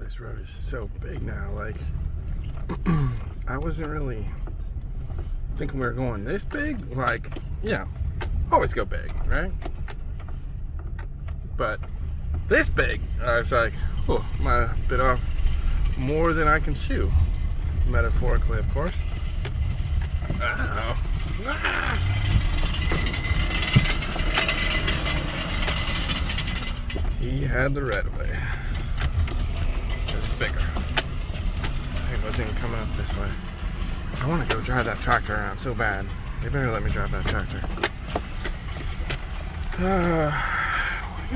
this road is so big now. Like, I wasn't really thinking we were going this big. Like, always go big, right? But this big, I was like, oh, might have bit off more than I can chew. Metaphorically, of course. Oh. Ah. He had the right of way. This is bigger. It wasn't even coming up this way. I want to go drive that tractor around so bad. They better let me drive that tractor. We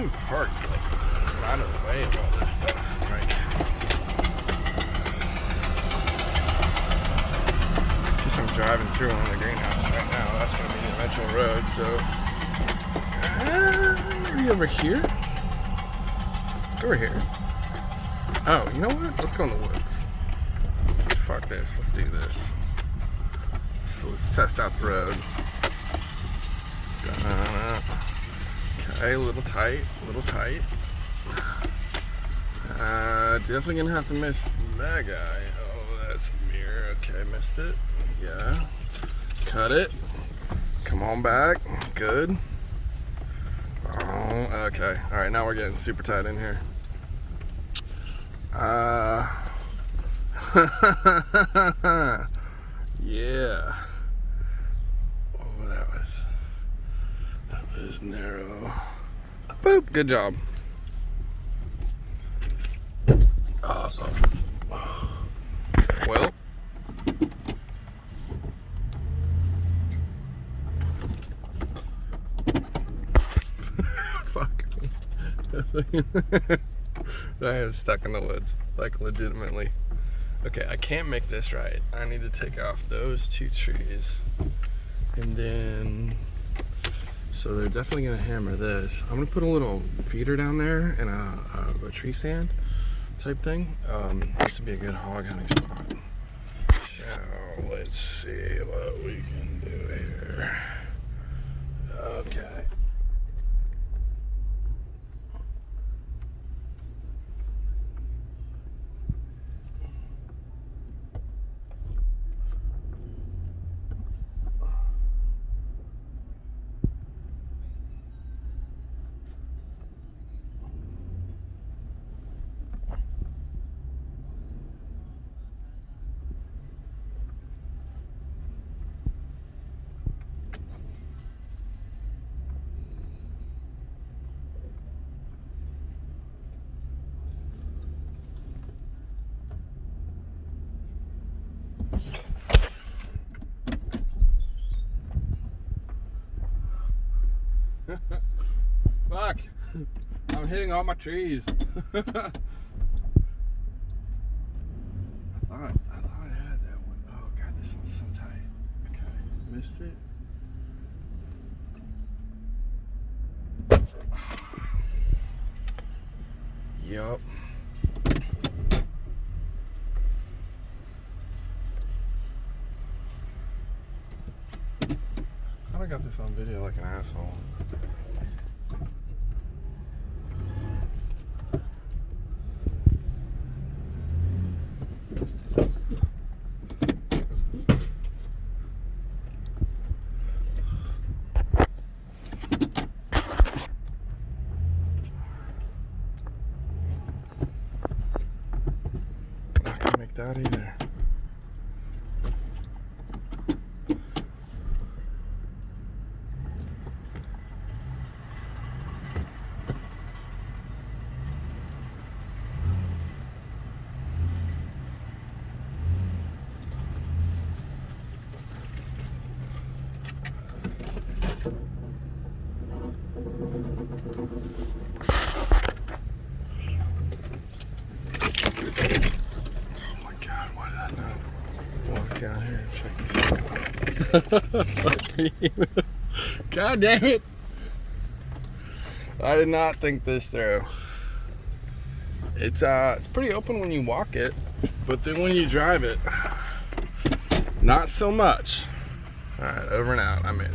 can park like this, out of the way of all this stuff. Like, guess I'm driving through one of the greenhouses right now. That's going to be the eventual road, so maybe over here. Let's go over here. Oh, you know what? Let's go in the woods. Fuck this. Let's do this. So let's test out the road. Okay, a little tight. Definitely gonna have to miss that guy. Oh, that's a mirror. Okay, missed it. Yeah. Cut it. Come on back. Good. Oh, okay. Alright, now we're getting super tight in here. Yeah. Oh, that was narrow. Boop. Good job. Well. Fuck. I am stuck in the woods, like legitimately. Okay, I can't make this right. I need to take off those two trees. And then, so they're definitely gonna hammer this. I'm gonna put a little feeder down there and a tree stand type thing. This would be a good hog hunting spot. So let's see what we can do here. Okay. Fuck! I'm hitting all my trees. I thought I had that one. Oh god, this one's so tight. Okay, missed it. Yup. I got this on video like an asshole. Not gonna make that either. Down here and check this out. God damn it! I did not think this through. It's pretty open when you walk it, but then when you drive it, not so much. All right, over and out. I made it.